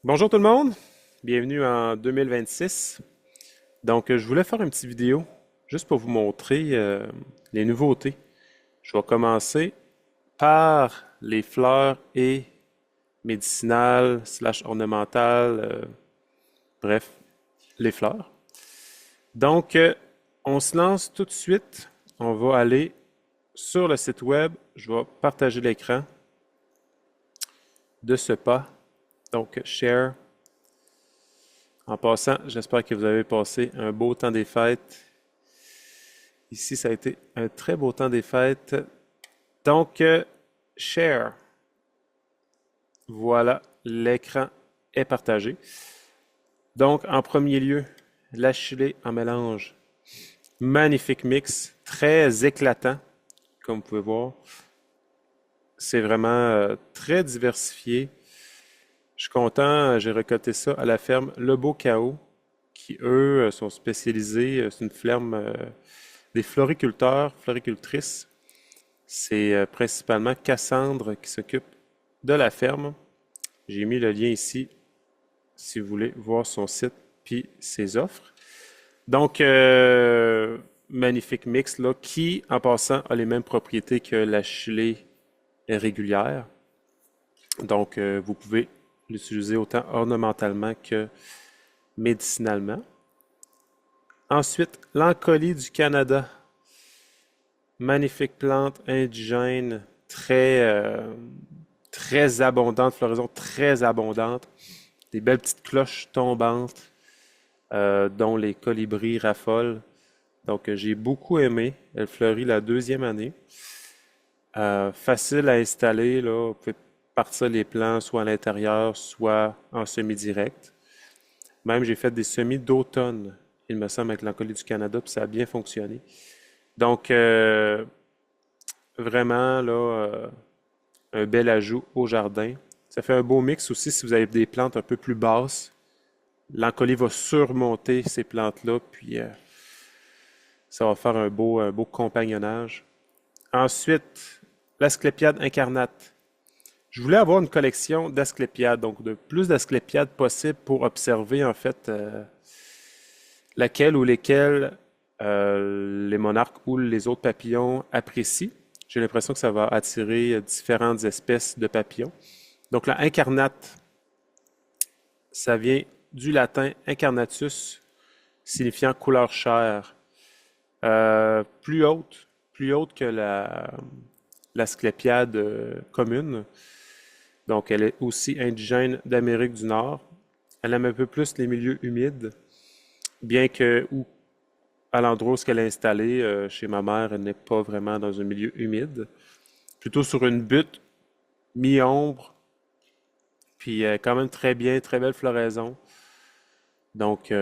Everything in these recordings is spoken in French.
Bonjour tout le monde, bienvenue en 2026. Donc, je voulais faire une petite vidéo juste pour vous montrer les nouveautés. Je vais commencer par les fleurs et médicinales slash ornementales, bref, les fleurs. Donc, on se lance tout de suite. On va aller sur le site web. Je vais partager l'écran de ce pas. Donc, share. En passant, j'espère que vous avez passé un beau temps des fêtes. Ici, ça a été un très beau temps des fêtes. Donc, share. Voilà, l'écran est partagé. Donc, en premier lieu, la chili en mélange. Magnifique mix, très éclatant, comme vous pouvez voir. C'est vraiment très diversifié. Je suis content, j'ai récolté ça à la ferme Le Beau Chaos, qui eux sont spécialisés, c'est une ferme des floriculteurs, floricultrices. C'est principalement Cassandre qui s'occupe de la ferme. J'ai mis le lien ici si vous voulez voir son site puis ses offres. Donc, magnifique mix là, qui, en passant, a les mêmes propriétés que la chili régulière. Donc, vous pouvez l'utiliser autant ornementalement que médicinalement. Ensuite, l'encolie du Canada. Magnifique plante indigène, très abondante, floraison très abondante. Des belles petites cloches tombantes dont les colibris raffolent. Donc, j'ai beaucoup aimé. Elle fleurit la deuxième année. Facile à installer, là. Vous pouvez partir les plants soit à l'intérieur, soit en semi-direct. Même, j'ai fait des semis d'automne, il me semble, avec l'encolie du Canada, puis ça a bien fonctionné. Donc, vraiment, là, un bel ajout au jardin. Ça fait un beau mix aussi si vous avez des plantes un peu plus basses. L'encolie va surmonter ces plantes-là, puis ça va faire un beau compagnonnage. Ensuite, l'Asclépiade incarnate. Je voulais avoir une collection d'Asclépiades, donc de plus d'Asclépiades possible pour observer en fait laquelle ou lesquelles les monarques ou les autres papillons apprécient. J'ai l'impression que ça va attirer différentes espèces de papillons. Donc la incarnate, ça vient du latin incarnatus, signifiant couleur chair. Plus haute que l'asclépiade commune. Donc elle est aussi indigène d'Amérique du Nord. Elle aime un peu plus les milieux humides, bien que à l'endroit où elle est installée, chez ma mère, elle n'est pas vraiment dans un milieu humide. Plutôt sur une butte mi-ombre, puis quand même très bien, très belle floraison. Donc,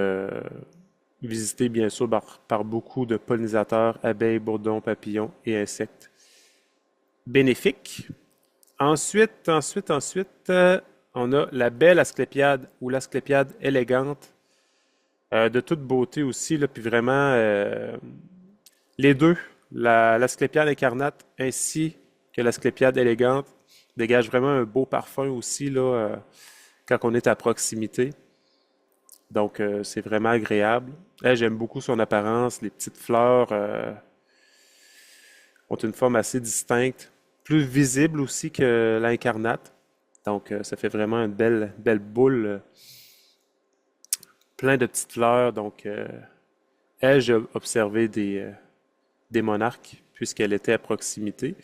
visité bien sûr par beaucoup de pollinisateurs, abeilles, bourdons, papillons et insectes bénéfiques. Ensuite, on a la belle asclépiade ou l'asclépiade élégante, de toute beauté aussi, là, puis vraiment les deux, l'asclépiade incarnate ainsi que l'asclépiade élégante, dégagent vraiment un beau parfum aussi là, quand on est à proximité. Donc, c'est vraiment agréable. J'aime beaucoup son apparence. Les petites fleurs ont une forme assez distincte, plus visible aussi que l'incarnate. Donc, ça fait vraiment une belle boule, plein de petites fleurs. Donc, j'ai observé des monarques puisqu'elle était à proximité.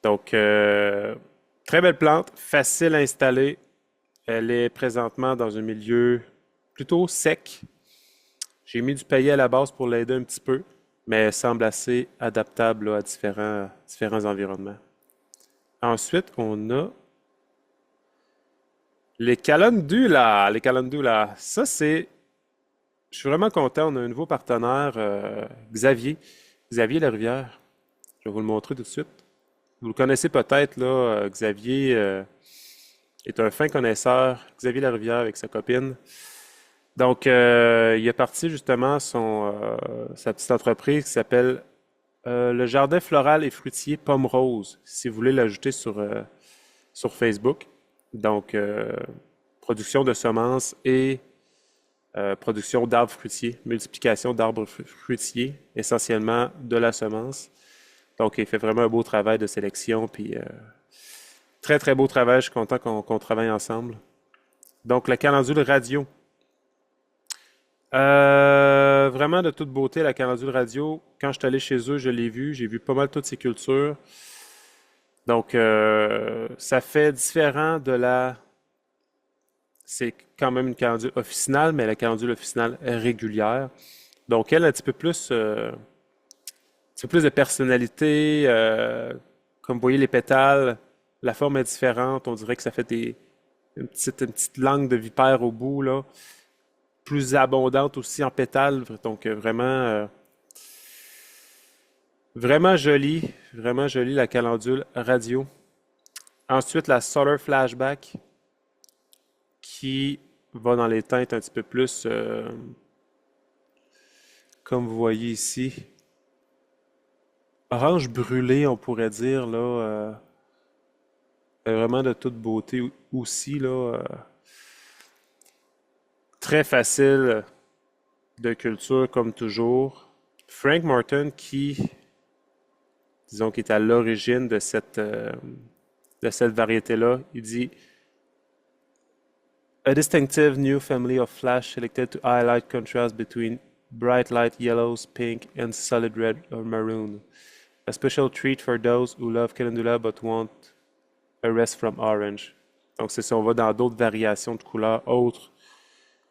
Donc, très belle plante, facile à installer. Elle est présentement dans un milieu plutôt sec. J'ai mis du paillet à la base pour l'aider un petit peu, mais elle semble assez adaptable là, à différents environnements. Ensuite, on a les calendula. Les calendula, ça c'est... Je suis vraiment content, on a un nouveau partenaire, Xavier Larivière. Je vais vous le montrer tout de suite. Vous le connaissez peut-être, là, Xavier est un fin connaisseur, Xavier Larivière avec sa copine. Donc, il a parti justement sa petite entreprise qui s'appelle le Jardin floral et fruitier Pomme Rose, si vous voulez l'ajouter sur Facebook. Donc, production de semences et production d'arbres fruitiers, multiplication d'arbres fruitiers, essentiellement de la semence. Donc, il fait vraiment un beau travail de sélection, puis très, très beau travail. Je suis content qu'on travaille ensemble. Donc, la calendule radio. Vraiment de toute beauté, la calendule radio. Quand je suis allé chez eux, je l'ai vu. J'ai vu pas mal toutes ces cultures. Donc, ça fait différent de la... C'est quand même une calendule officinale, mais la calendule officinale est régulière. Donc, elle a un petit peu plus de personnalité. Comme vous voyez, les pétales, la forme est différente. On dirait que ça fait une petite langue de vipère au bout, là. Plus abondante aussi en pétales. Donc, vraiment jolie la calendule radio. Ensuite, la Solar Flashback qui va dans les teintes un petit peu plus, comme vous voyez ici, orange brûlé, on pourrait dire, là, vraiment de toute beauté aussi, là, très facile de culture comme toujours. Frank Martin qui, disons, qui est à l'origine de cette variété-là, il dit A distinctive new family of flash selected to highlight contrast between bright light yellows, pink, and solid red or maroon. A special treat for those who love calendula but want a rest from orange. Donc, c'est ça, on va dans d'autres variations de couleurs autres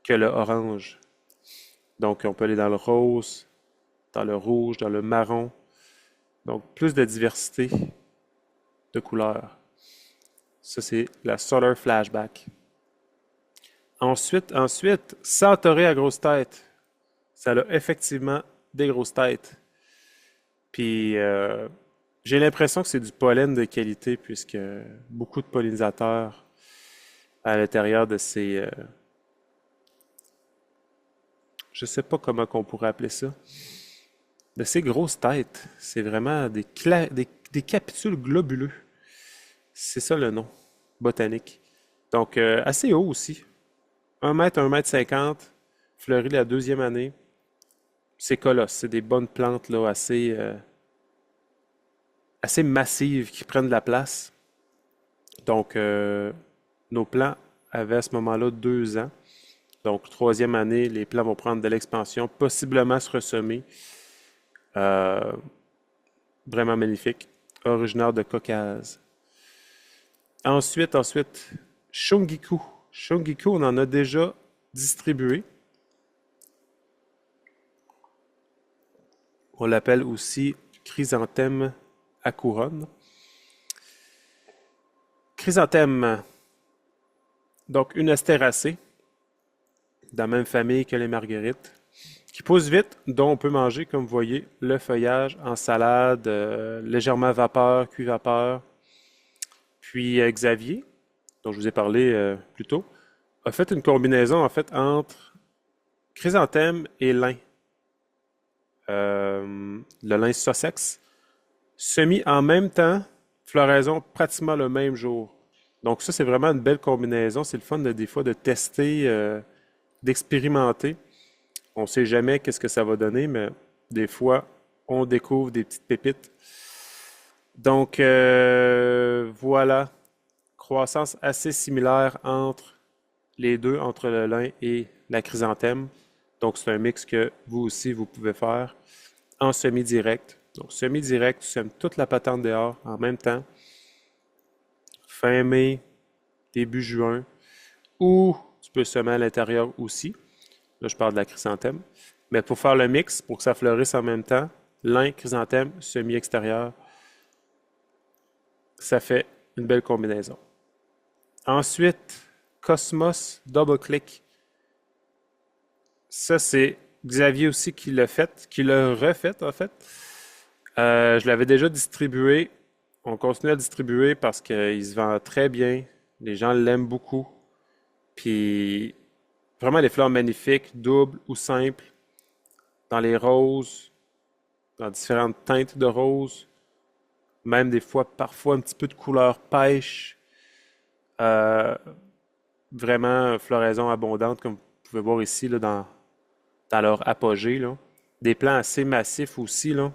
que le orange. Donc, on peut aller dans le rose, dans le rouge, dans le marron. Donc, plus de diversité de couleurs. Ça, c'est la Solar Flashback. Ensuite, Centaurée à grosse tête. Ça a effectivement des grosses têtes. Puis, j'ai l'impression que c'est du pollen de qualité, puisque beaucoup de pollinisateurs à l'intérieur de ces... je sais pas comment on pourrait appeler ça. De ces grosses têtes. C'est vraiment des capitules globuleux. C'est ça le nom botanique. Donc, assez haut aussi. 1 mètre, 1 mètre 50, fleuri la deuxième année. C'est colosse. C'est des bonnes plantes là, assez massives qui prennent de la place. Donc, nos plants avaient à ce moment-là 2 ans. Donc, troisième année, les plants vont prendre de l'expansion, possiblement se ressemer. Euh, Vraiment magnifique. Originaire de Caucase. Ensuite, Shungiku. Shungiku, on en a déjà distribué. On l'appelle aussi chrysanthème à couronne. Chrysanthème, donc une astéracée, dans la même famille que les marguerites, qui pousse vite, dont on peut manger, comme vous voyez, le feuillage en salade, légèrement vapeur, cuit vapeur. Puis Xavier, dont je vous ai parlé plus tôt, a fait une combinaison en fait entre chrysanthème et lin. Le lin Sussex, semis en même temps, floraison pratiquement le même jour. Donc ça, c'est vraiment une belle combinaison. C'est le fun des fois de tester, d'expérimenter. On ne sait jamais qu'est-ce que ça va donner, mais des fois, on découvre des petites pépites. Donc voilà, croissance assez similaire entre les deux, entre le lin et la chrysanthème. Donc c'est un mix que vous aussi, vous pouvez faire en semi-direct. Donc semi-direct, tu sèmes toute la patente dehors en même temps. Fin mai, début juin. Ou tu peux semer à l'intérieur aussi. Là, je parle de la chrysanthème. Mais pour faire le mix, pour que ça fleurisse en même temps, lin, chrysanthème, semi-extérieur, ça fait une belle combinaison. Ensuite, Cosmos Double Click. Ça, c'est Xavier aussi qui l'a fait, qui l'a refait en fait. Je l'avais déjà distribué. On continue à distribuer parce qu'il se vend très bien. Les gens l'aiment beaucoup. Puis vraiment les fleurs magnifiques, doubles ou simples, dans les roses, dans différentes teintes de roses, même des fois, parfois un petit peu de couleur pêche. Euh, Vraiment floraison abondante, comme vous pouvez voir ici là, dans leur apogée, là. Des plants assez massifs aussi, là.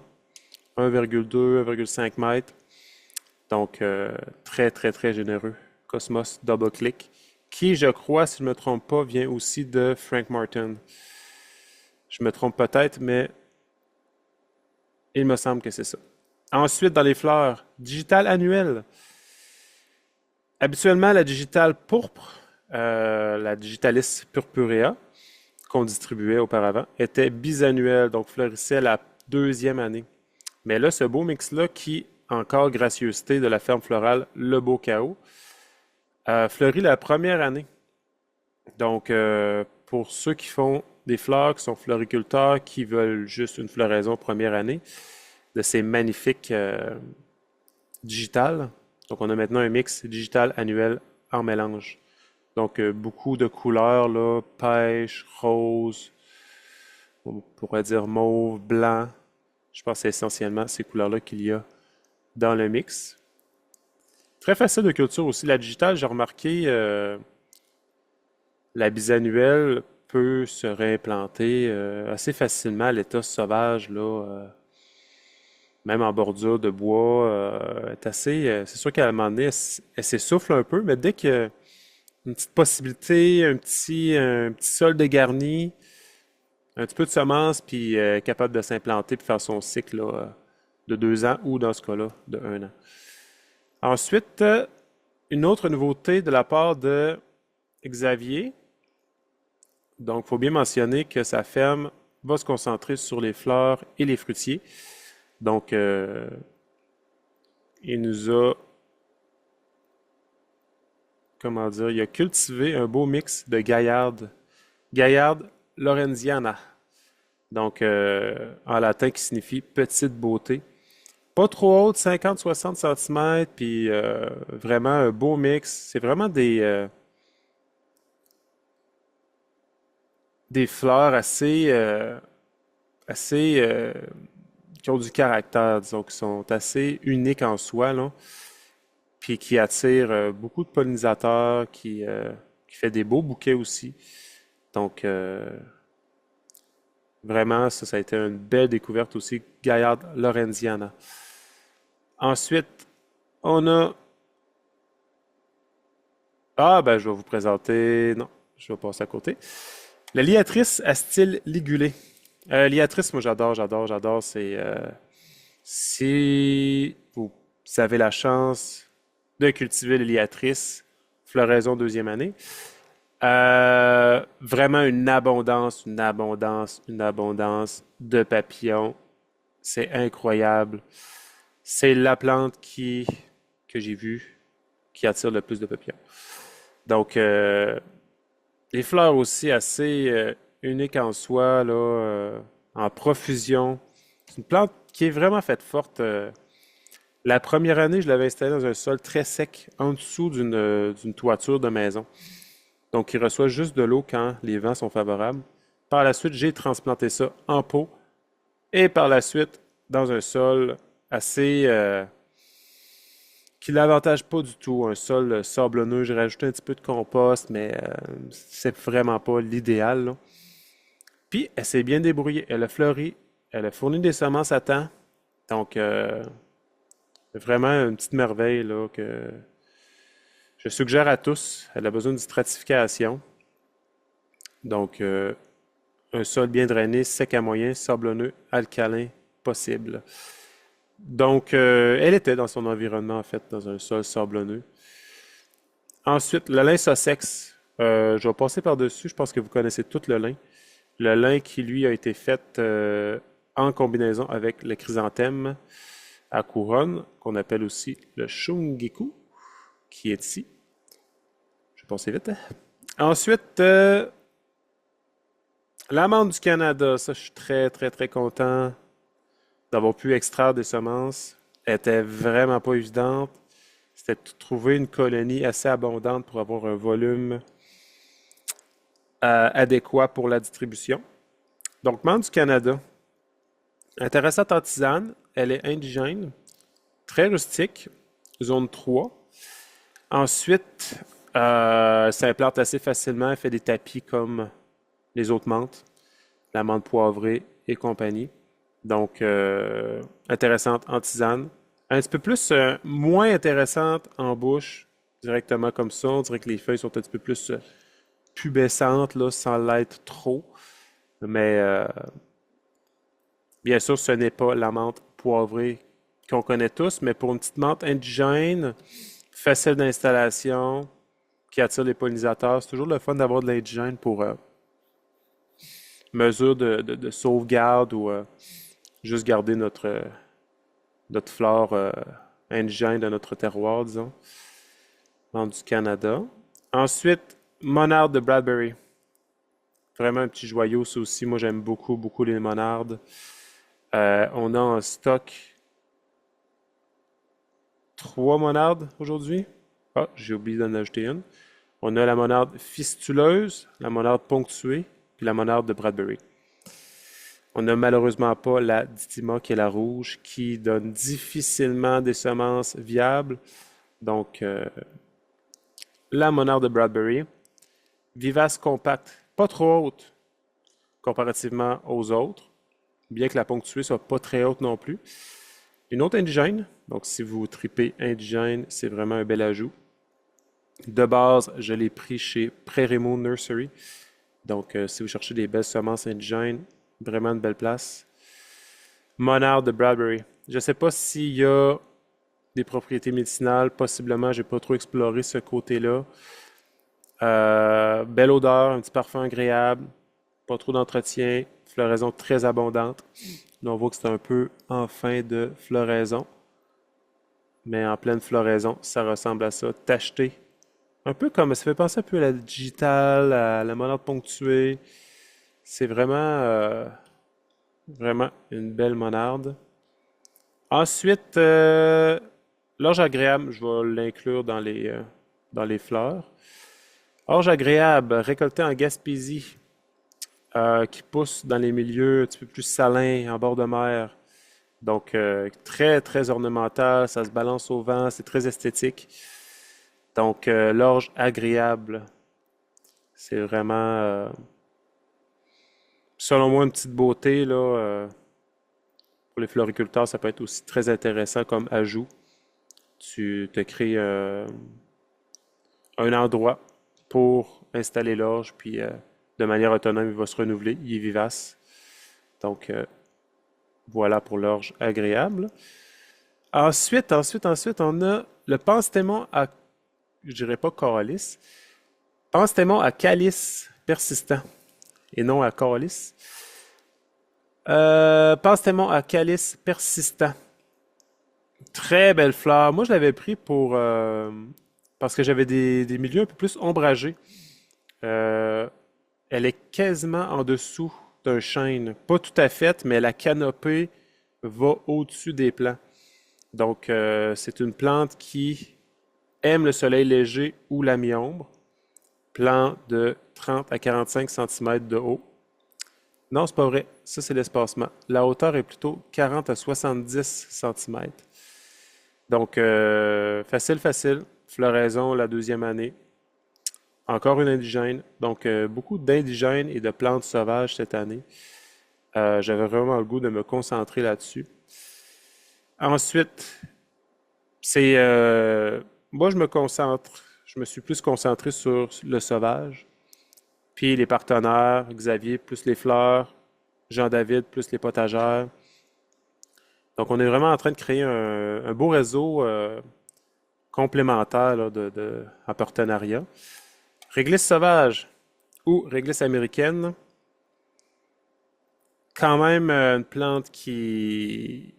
1,2, 1,5 mètres. Donc, très, très, très généreux. Cosmos Double Click, qui, je crois, si je ne me trompe pas, vient aussi de Frank Martin. Je me trompe peut-être, mais il me semble que c'est ça. Ensuite, dans les fleurs, Digital annuel. Habituellement, la digitale pourpre, la Digitalis purpurea, qu'on distribuait auparavant, était bisannuelle, donc fleurissait la deuxième année. Mais là, ce beau mix-là, qui, encore gracieuseté de la ferme florale Le Beau Chaos, fleurit la première année. Donc, pour ceux qui font des fleurs, qui sont floriculteurs, qui veulent juste une floraison première année, de ces magnifiques digitales. Donc, on a maintenant un mix digital annuel en mélange. Donc, beaucoup de couleurs, là, pêche, rose, on pourrait dire mauve, blanc. Je pense que c'est essentiellement ces couleurs-là qu'il y a dans le mix. Très facile de culture aussi. La digitale, j'ai remarqué, la bisannuelle peut se réimplanter assez facilement à l'état sauvage, là, même en bordure de bois. Est assez, c'est sûr qu'à un moment donné, elle s'essouffle un peu, mais dès qu'il y a une petite possibilité, un petit sol dégarni, un petit peu de semence, puis capable de s'implanter puis faire son cycle là, de 2 ans ou dans ce cas-là, de 1 an. Ensuite, une autre nouveauté de la part de Xavier. Donc, il faut bien mentionner que sa ferme va se concentrer sur les fleurs et les fruitiers. Donc, il nous a, comment dire, il a cultivé un beau mix de gaillarde. Gaillarde Lorenziana. Donc, en latin qui signifie petite beauté. Pas trop haute, 50-60 cm, puis vraiment un beau mix. C'est vraiment des fleurs assez qui ont du caractère, disons, qui sont assez uniques en soi, là, puis qui attirent beaucoup de pollinisateurs, qui fait des beaux bouquets aussi. Donc, vraiment, ça a été une belle découverte aussi, Gaillarde Lorenziana. Ensuite, on a... Ah, ben, je vais vous présenter... Non, je vais passer à côté. La liatrice à style ligulé. Liatrice, moi, j'adore, j'adore, j'adore. Si vous avez la chance de cultiver la liatrice, floraison deuxième année, vraiment une abondance, une abondance, une abondance de papillons. C'est incroyable. C'est la plante que j'ai vue qui attire le plus de papillons. Donc, les fleurs aussi assez uniques en soi, là, en profusion. C'est une plante qui est vraiment faite forte. La première année, je l'avais installée dans un sol très sec, en dessous d'une toiture de maison. Donc, il reçoit juste de l'eau quand les vents sont favorables. Par la suite, j'ai transplanté ça en pot et par la suite dans un sol assez qui l'avantage pas du tout. Un sol sablonneux, j'ai rajouté un petit peu de compost, mais c'est vraiment pas l'idéal, là. Puis, elle s'est bien débrouillée. Elle a fleuri, elle a fourni des semences à temps. Donc, vraiment une petite merveille là, que je suggère à tous. Elle a besoin d'une stratification. Donc, un sol bien drainé, sec à moyen, sablonneux, alcalin, possible. Donc, elle était dans son environnement, en fait, dans un sol sablonneux. Ensuite, le lin Sussex. Je vais passer par-dessus. Je pense que vous connaissez tout le lin. Le lin qui, lui, a été fait en combinaison avec le chrysanthème à couronne, qu'on appelle aussi le shungiku, qui est ici. Je vais passer vite. Ensuite, l'amande du Canada. Ça, je suis très, très, très content d'avoir pu extraire des semences. Elle était vraiment pas évidente. C'était de trouver une colonie assez abondante pour avoir un volume adéquat pour la distribution. Donc, menthe du Canada. Intéressante en tisane. Elle est indigène. Très rustique. Zone 3. Ensuite, Ça implante assez facilement, elle fait des tapis comme les autres menthes, la menthe poivrée et compagnie. Donc, intéressante en tisane. Un petit peu plus, moins intéressante en bouche, directement comme ça. On dirait que les feuilles sont un petit peu plus pubescentes, là, sans l'être trop. Mais bien sûr, ce n'est pas la menthe poivrée qu'on connaît tous, mais pour une petite menthe indigène, facile d'installation, qui attire les pollinisateurs, c'est toujours le fun d'avoir de l'indigène pour mesure de sauvegarde ou juste garder notre flore indigène de notre terroir, disons, menthe du Canada. Ensuite, monarde de Bradbury. Vraiment un petit joyau, ça aussi. Moi, j'aime beaucoup, beaucoup les monardes. On a en stock 3 monardes aujourd'hui. Ah, j'ai oublié d'en ajouter une. On a la monarde fistuleuse, la monarde ponctuée, puis la monarde de Bradbury. On n'a malheureusement pas la Didyma qui est la rouge, qui donne difficilement des semences viables. Donc, la monarde de Bradbury, vivace compacte, pas trop haute comparativement aux autres, bien que la ponctuée soit pas très haute non plus. Une autre indigène, donc si vous tripez indigène, c'est vraiment un bel ajout. De base, je l'ai pris chez Prairie-Moon Nursery. Donc, si vous cherchez des belles semences indigènes, vraiment une belle place. Monarde de Bradbury. Je ne sais pas s'il y a des propriétés médicinales, possiblement, j'ai pas trop exploré ce côté-là. Belle odeur, un petit parfum agréable, pas trop d'entretien, floraison très abondante. Là, on voit que c'est un peu en fin de floraison, mais en pleine floraison, ça ressemble à ça, tacheté. Un peu comme, ça fait penser un peu à la digitale, à la monarde ponctuée. C'est vraiment une belle monarde. Ensuite, l'orge agréable, je vais l'inclure dans les fleurs. Orge agréable, récoltée en Gaspésie, qui pousse dans les milieux un petit peu plus salins, en bord de mer. Donc, très, très ornemental, ça se balance au vent, c'est très esthétique. Donc, l'orge agréable, c'est vraiment, selon moi, une petite beauté, là. Pour les floriculteurs, ça peut être aussi très intéressant comme ajout. Tu te crées un endroit pour installer l'orge, puis de manière autonome, il va se renouveler, il est vivace. Donc, voilà pour l'orge agréable. Ensuite, on a le Penstemon à, je dirais pas calice, Penstemon à calice persistant, et non à calice. Penstemon à calice persistant. Très belle fleur. Moi, je l'avais pris parce que j'avais des milieux un peu plus ombragés. Euh, Elle est quasiment en dessous d'un chêne. Pas tout à fait, mais la canopée va au-dessus des plants. Donc, c'est une plante qui aime le soleil léger ou la mi-ombre. Plante de 30 à 45 cm de haut. Non, c'est pas vrai. Ça, c'est l'espacement. La hauteur est plutôt 40 à 70 cm. Donc, facile, facile. Floraison la deuxième année. Encore une indigène. Donc, beaucoup d'indigènes et de plantes sauvages cette année. J'avais vraiment le goût de me concentrer là-dessus. Ensuite, c'est... moi, je me suis plus concentré sur le sauvage. Puis les partenaires, Xavier plus les fleurs, Jean-David plus les potagères. Donc, on est vraiment en train de créer un beau réseau complémentaire là, en partenariat. Réglisse sauvage ou réglisse américaine, quand même une plante qui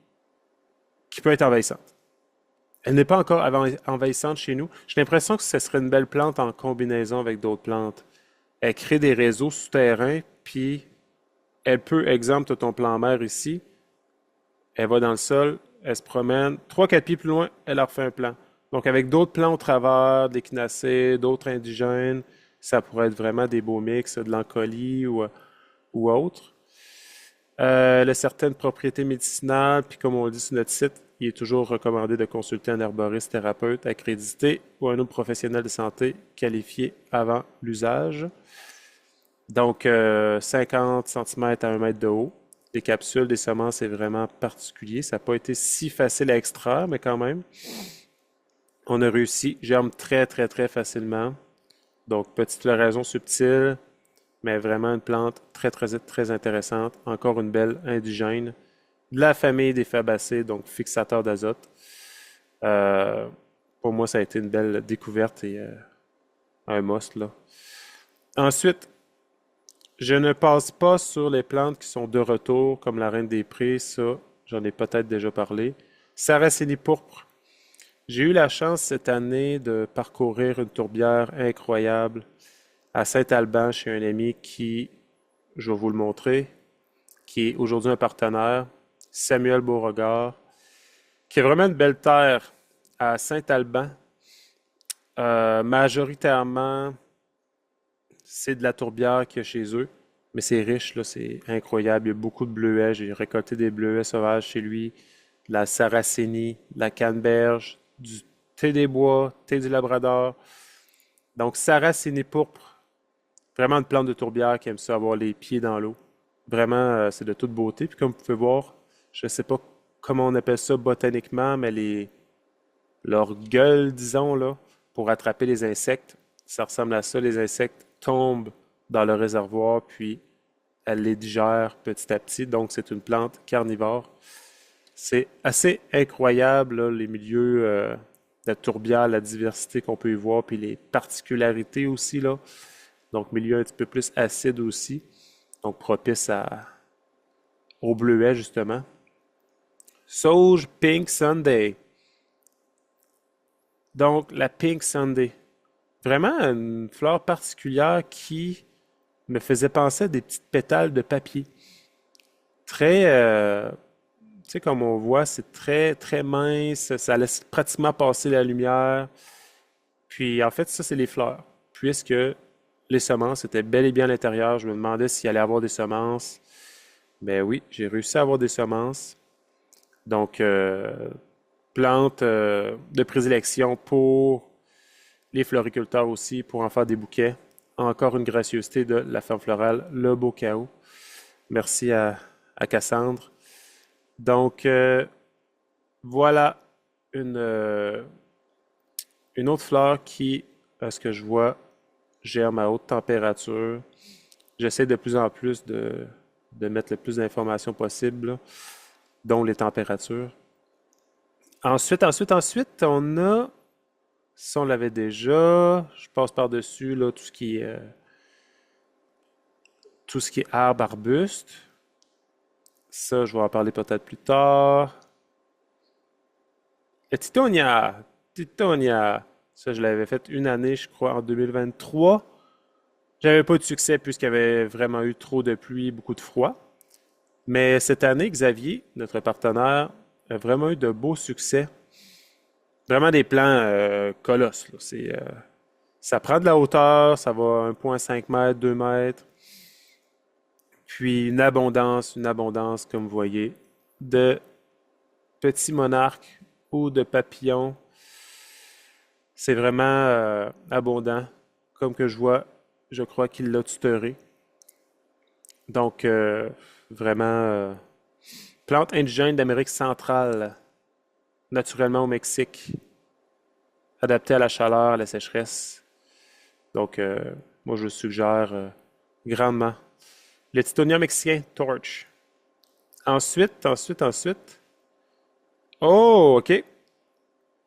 peut être envahissante. Elle n'est pas encore envahissante chez nous. J'ai l'impression que ce serait une belle plante en combinaison avec d'autres plantes. Elle crée des réseaux souterrains, puis elle peut, exemple, ton plan mer ici, elle va dans le sol, elle se promène, 3-4 pieds plus loin, elle leur fait un plan. Donc avec d'autres plants au travers, des échinacées, d'autres indigènes, ça pourrait être vraiment des beaux mix, de l'encolie ou autre. Elle a certaines propriétés médicinales, puis comme on le dit sur notre site, il est toujours recommandé de consulter un herboriste thérapeute accrédité ou un autre professionnel de santé qualifié avant l'usage. Donc, 50 cm à 1 mètre de haut. Les capsules des semences, c'est vraiment particulier. Ça n'a pas été si facile à extraire, mais quand même, on a réussi. Germe très, très, très facilement. Donc, petite floraison subtile, mais vraiment une plante très, très, très intéressante. Encore une belle indigène. De la famille des fabacées, donc fixateur d'azote. Euh, pour moi, ça a été une belle découverte et un must, là. Ensuite, je ne passe pas sur les plantes qui sont de retour, comme la reine des prés, ça, j'en ai peut-être déjà parlé. Sarracénie pourpre. J'ai eu la chance cette année de parcourir une tourbière incroyable à Saint-Alban chez un ami qui, je vais vous le montrer, qui est aujourd'hui un partenaire, Samuel Beauregard, qui est vraiment une belle terre à Saint-Alban. Majoritairement, c'est de la tourbière qu'il y a chez eux, mais c'est riche, là, c'est incroyable. Il y a beaucoup de bleuets. J'ai récolté des bleuets sauvages chez lui, de la sarracénie, de la canneberge, du thé des bois, thé du Labrador. Donc, sarracénie pourpre, vraiment une plante de tourbière qui aime ça avoir les pieds dans l'eau. Vraiment, c'est de toute beauté. Puis comme vous pouvez voir, je ne sais pas comment on appelle ça botaniquement, mais leur gueule, disons, là, pour attraper les insectes, ça ressemble à ça. Les insectes tombent dans le réservoir, puis elles les digèrent petit à petit. Donc, c'est une plante carnivore. C'est assez incroyable, là, les milieux de tourbière, la diversité qu'on peut y voir, puis les particularités aussi, là. Donc, milieu un petit peu plus acide aussi. Donc, propice au bleuet, justement. Sauge Pink Sunday. Donc, la Pink Sunday. Vraiment une fleur particulière qui me faisait penser à des petites pétales de papier. Très, tu sais, comme on voit, c'est très, très mince. Ça laisse pratiquement passer la lumière. Puis, en fait, ça, c'est les fleurs. Puisque les semences étaient bel et bien à l'intérieur, je me demandais s'il allait avoir des semences. Ben oui, j'ai réussi à avoir des semences. Donc, plante de prédilection pour les floriculteurs aussi, pour en faire des bouquets. Encore une gracieuseté de la ferme florale Le Beau Chaos. Merci à Cassandre. Donc, voilà une, euh, une autre fleur qui, à ce que je vois, germe à haute température. J'essaie de plus en plus de mettre le plus d'informations possible, là, dont les températures. Ensuite, on a, ça on l'avait déjà, je passe par-dessus là, tout ce qui est arbre, arbuste. Ça, je vais en parler peut-être plus tard. Le Titonia, Titonia. Ça, je l'avais fait une année, je crois, en 2023. J'avais pas eu de succès puisqu'il y avait vraiment eu trop de pluie, beaucoup de froid. Mais cette année, Xavier, notre partenaire, a vraiment eu de beaux succès. Vraiment des plans colosses, là. Ça prend de la hauteur, ça va 1,5 mètres, 2 mètres. Puis une abondance, comme vous voyez, de petits monarques ou de papillons. C'est vraiment abondant. Comme que je vois, je crois qu'il l'a tutoré. Donc, vraiment, plante indigène d'Amérique centrale, naturellement au Mexique, adaptée à la chaleur, à la sécheresse. Donc, moi, je le suggère grandement. Le Titonia mexicain, Torch. Ensuite. Oh, OK.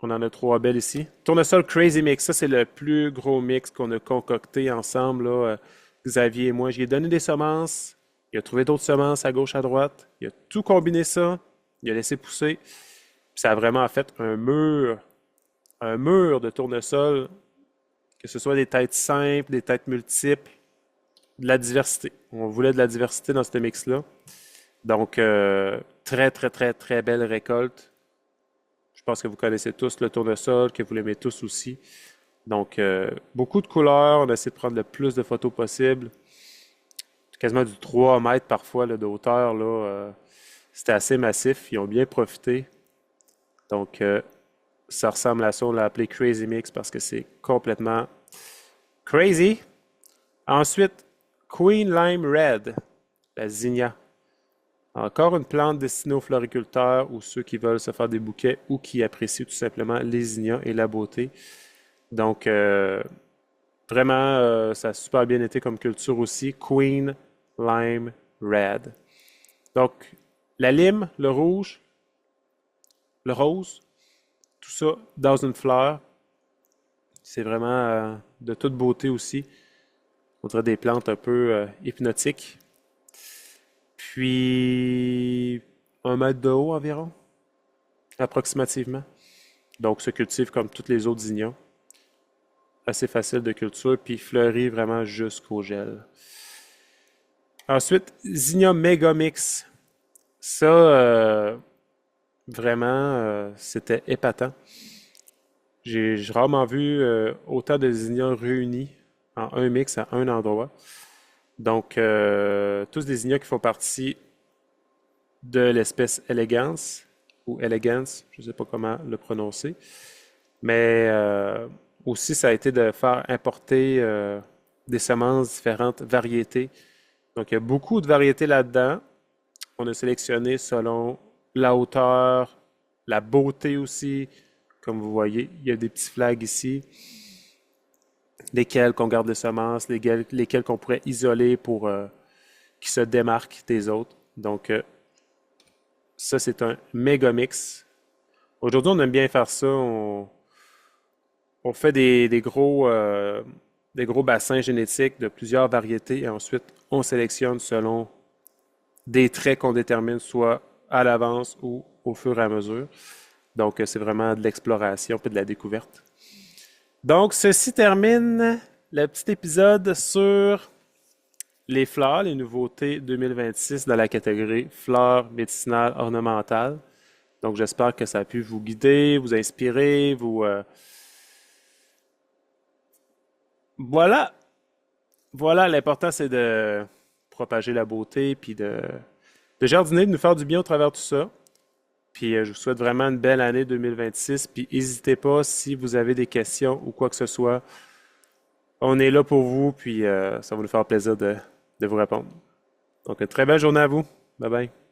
On en a trois belles ici. Tournesol Crazy Mix. Ça, c'est le plus gros mix qu'on a concocté ensemble, là, Xavier et moi. J'ai donné des semences. Il a trouvé d'autres semences à gauche, à droite. Il a tout combiné ça. Il a laissé pousser. Puis ça a vraiment fait un mur de tournesol, que ce soit des têtes simples, des têtes multiples, de la diversité. On voulait de la diversité dans ce mix-là. Donc, très, très, très, très belle récolte. Je pense que vous connaissez tous le tournesol, que vous l'aimez tous aussi. Donc, beaucoup de couleurs. On a essayé de prendre le plus de photos possible. quasiment du 3 mètres parfois là, de hauteur. Là, c'était assez massif. Ils ont bien profité. Donc, ça ressemble à ça. On l'a appelé Crazy Mix parce que c'est complètement crazy. Ensuite, Queen Lime Red, la zinnia. Encore une plante destinée aux floriculteurs ou ceux qui veulent se faire des bouquets ou qui apprécient tout simplement les zinnias et la beauté. Donc, vraiment, ça a super bien été comme culture aussi. Queen Lime Red. Donc, la lime, le rouge, le rose, tout ça dans une fleur. C'est vraiment de toute beauté aussi. On dirait des plantes un peu hypnotiques. Puis, 1 mètre de haut environ, approximativement. Donc, se cultive comme toutes les autres zinnias. Assez facile de culture, puis fleurit vraiment jusqu'au gel. Ensuite, Zinnia Megamix. Ça, vraiment, c'était épatant. J'ai rarement vu autant de zinnias réunis en un mix à un endroit. Donc, tous des zinnias qui font partie de l'espèce Elegance ou Elegance, je ne sais pas comment le prononcer. Mais aussi, ça a été de faire importer des semences, différentes variétés. Donc, il y a beaucoup de variétés là-dedans. On a sélectionné selon la hauteur, la beauté aussi. Comme vous voyez, il y a des petits flags ici. Lesquels qu'on garde de semences, lesquels qu'on pourrait isoler pour qu'ils se démarquent des autres. Donc, ça, c'est un méga mix. Aujourd'hui, on aime bien faire ça. On fait des gros bassins génétiques de plusieurs variétés et ensuite, on sélectionne selon des traits qu'on détermine soit à l'avance ou au fur et à mesure. Donc, c'est vraiment de l'exploration et de la découverte. Donc, ceci termine le petit épisode sur les fleurs, les nouveautés 2026 dans la catégorie fleurs médicinales ornementales. Donc, j'espère que ça a pu vous guider, vous inspirer, Voilà, voilà, l'important c'est de propager la beauté, puis de jardiner, de nous faire du bien au travers de tout ça. Puis je vous souhaite vraiment une belle année 2026. Puis n'hésitez pas si vous avez des questions ou quoi que ce soit. On est là pour vous, puis ça va nous faire plaisir de vous répondre. Donc, une très belle journée à vous. Bye bye.